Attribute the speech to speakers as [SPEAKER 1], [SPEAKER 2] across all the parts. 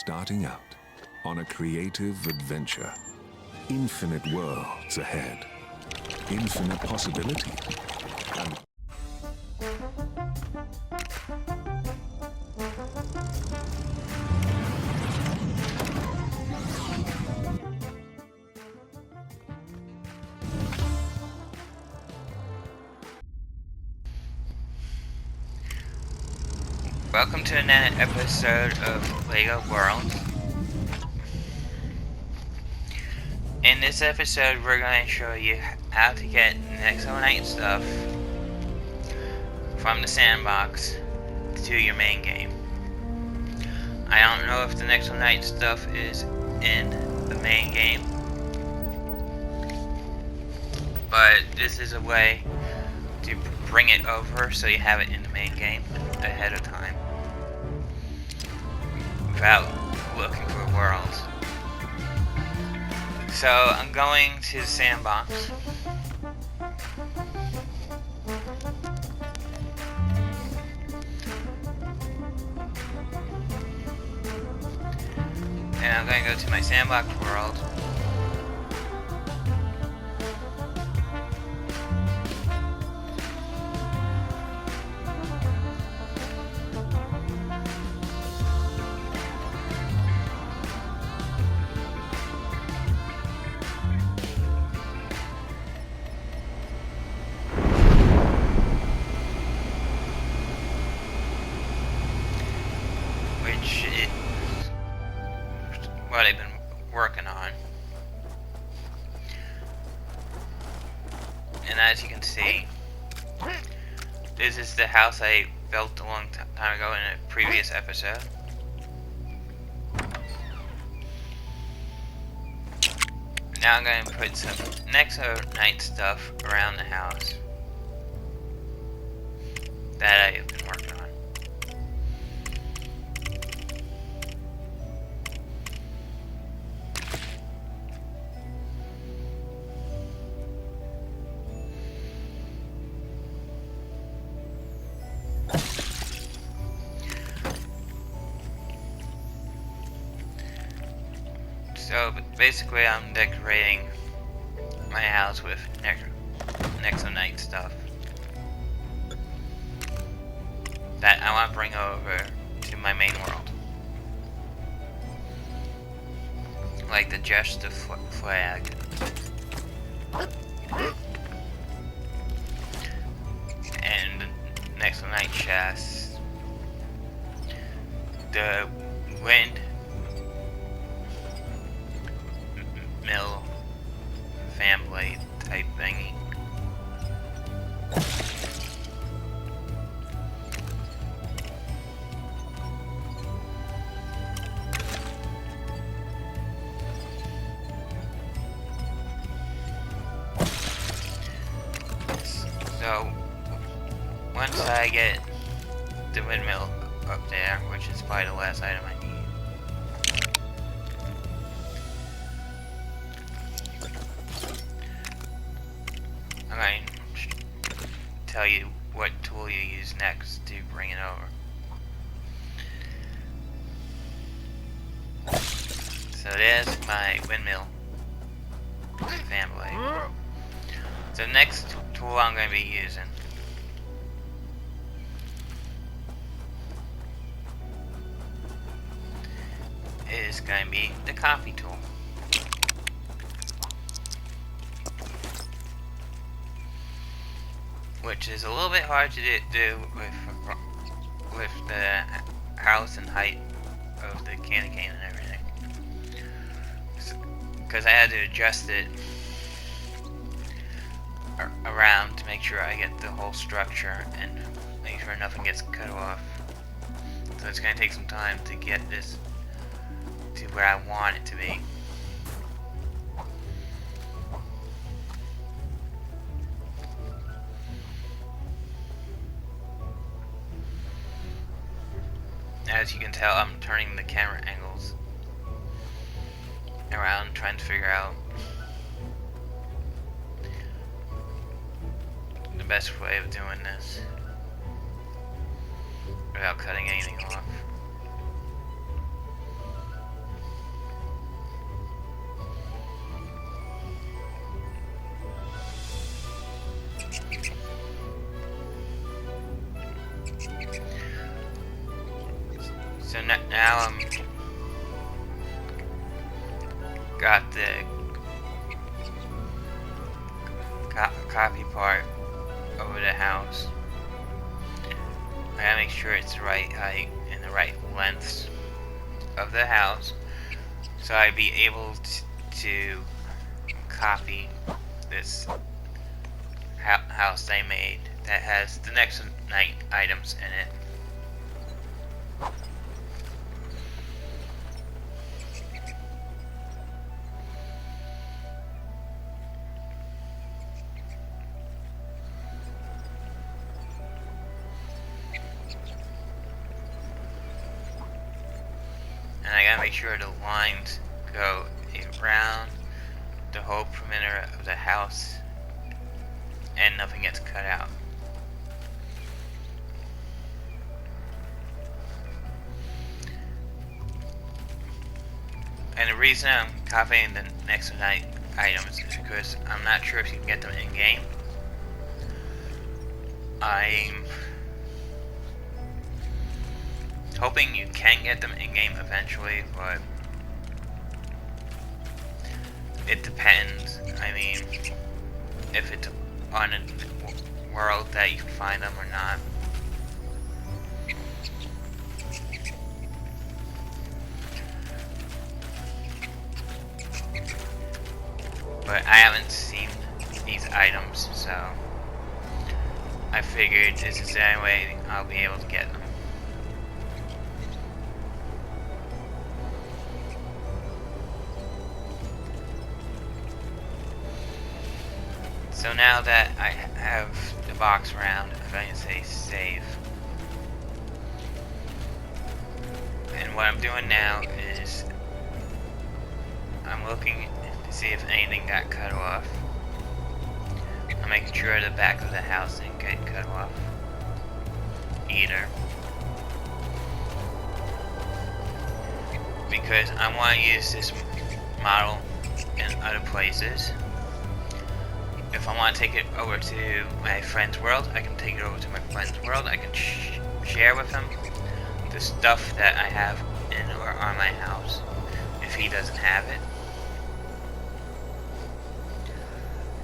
[SPEAKER 1] starting out on a creative adventure. Infinite worlds ahead. Infinite possibilities. And
[SPEAKER 2] welcome to another episode of LEGO Worlds. In this episode, we're going to show you how to get Nexo Knight stuff from the sandbox to your main game. I don't know if the Nexo Knight stuff is in the main game, but this is a way to bring it over so you have it in the main game ahead of time without looking for worlds. So I'm going to the sandbox. And I'm going to go to my sandbox world. Which is what I've been working on. And as you can see, this is the house I built a long time ago in a previous episode. Now I'm going to put some Nexo Knight stuff around the house that I've been working on. So basically I'm decorating my house with Nexo Knight stuff that I want to bring over to my main world. Like the Just flag. And the Nexo Knight chest. The wind mill fan blade type thingy. So once I get the windmill up there, which is probably the last item I need, I'm going to tell you what tool you use next to bring it over. So there's my windmill fan blade. So the next tool I'm going to be using is going to be the copy tool. Which is a little bit hard to do with the house and height of the candy cane and everything. Because I had to adjust it around to make sure I get the whole structure and make sure nothing gets cut off. So it's going to take some time to get this to where I want it to be. As you can tell, I'm turning the camera angles around, trying to figure out the best way of doing this without cutting anything off. now I'm got the copy part over the house. I gotta make sure it's the right height and the right lengths of the house, so I'd be able to copy this house they made that has the Nexo Knight items in it. And I gotta make sure the lines go around the whole perimeter of the house and nothing gets cut out. And the reason I'm copying the Nexo Knight items is because I'm not sure if you can get them in game. I'm hoping you can get them in game eventually, but it depends. I mean, if it's on a world that you can find them or not. But I haven't seen these items, so I figured this is the only way I'll be able to get them. So now that I have the box around, I'm going to say save. And what I'm doing now is I'm looking to see if anything got cut off. I'm making sure the back of the house didn't get cut off either, because I want to use this model in other places. If I want to take it over to my friend's world, I can take it over to my friend's world. I can share with him the stuff that I have in or on my house if he doesn't have it.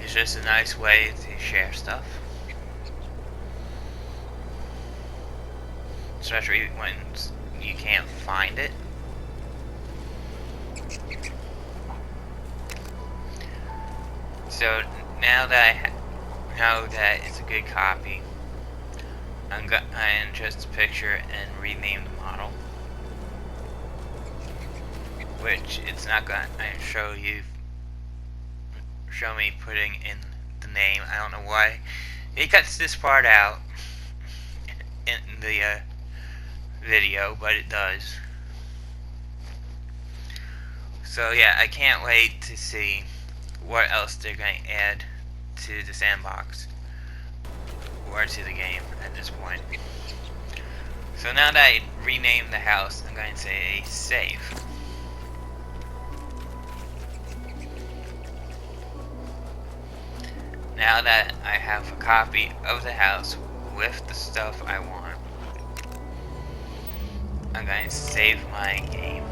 [SPEAKER 2] It's just a nice way to share stuff, especially when you can't find it. So now that I know that it's a good copy, I'm going to just a picture and rename the model, which it's not going to show me putting in the name. I don't know why it cuts this part out in the video, but it does. So yeah, I can't wait to see what else they're going to add to the sandbox or to the game at this point. So now that I renamed the house, I'm going to say save. Now that I have a copy of the house with the stuff I want, I'm going to save my game.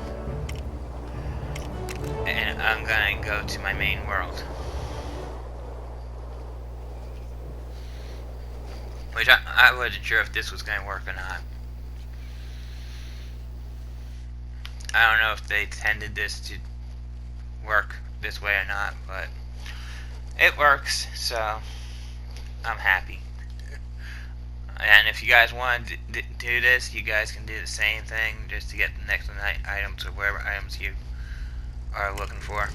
[SPEAKER 2] And I'm going to go to my main world, which I wasn't sure if this was going to work or not. I don't know if they intended this to work this way or not, but it works, so I'm happy. And if you guys want to do this, you guys can do the same thing just to get the Nexo Knight items or whatever items you are looking for.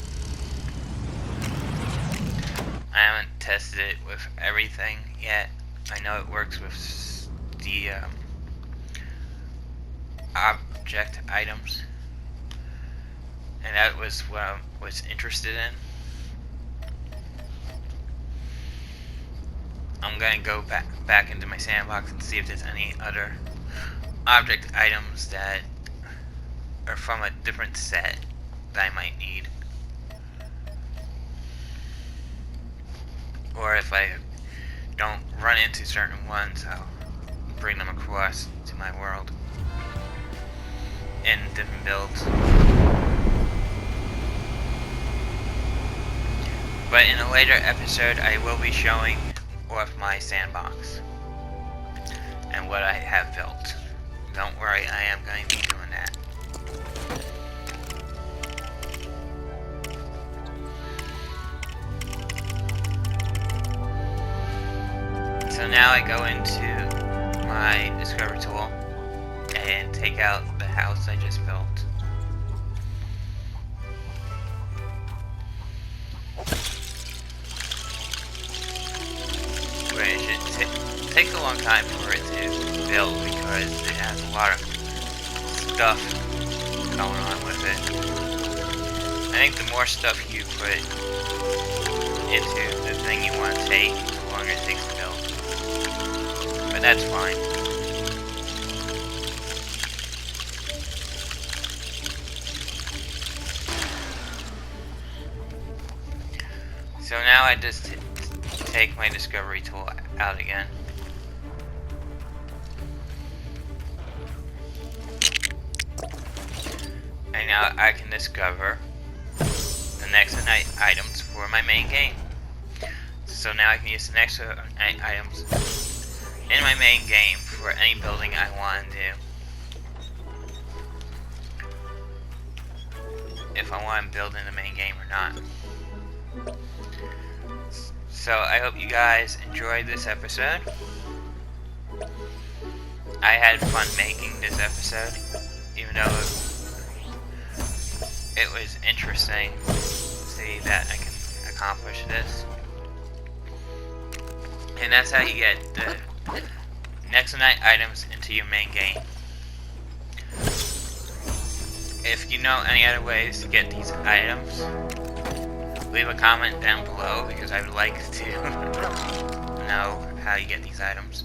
[SPEAKER 2] I haven't tested it with everything yet. I know it works with the object items, and that was what I was interested in. I'm going to go back into my sandbox and see if there's any other object items that are from a different set that I might need. Or if I don't run into certain ones, I'll bring them across to my world. in different builds. But in a later episode, I will be showing off my sandbox and what I have built. Don't worry, I am going to be doing that. So now I go into my Discover tool and take out the house I just built. It should take a long time for it to build because it has a lot of stuff going on with it. I think the more stuff you put into the thing you want to take, the longer it takes to build. But that's fine. So now I just take my discovery tool out again. And now I can discover the Nexo Knight items for my main game. So now I can use the Nexo Knight items in my main game for any building I want to do. If I want to build in the main game or not. So I hope you guys enjoyed this episode. I had fun making this episode, even though it was interesting to see that I can accomplish this. And that's how you get the Nexo Knight items into your main game. If you know any other ways to get these items, leave a comment down below because I would like to know how you get these items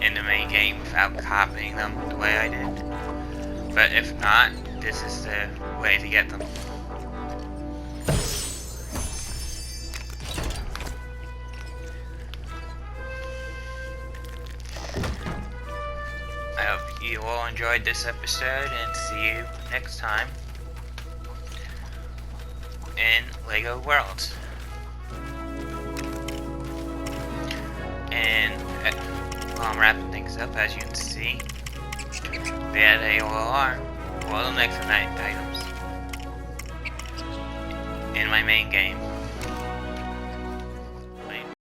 [SPEAKER 2] in the main game without copying them the way I did. But if not, this is the way to get them. I hope you all enjoyed this episode and see you next time in LEGO Worlds. And while I'm wrapping things up, as you can see, they had AOLR, well, the Nexo Knight items, in my main game.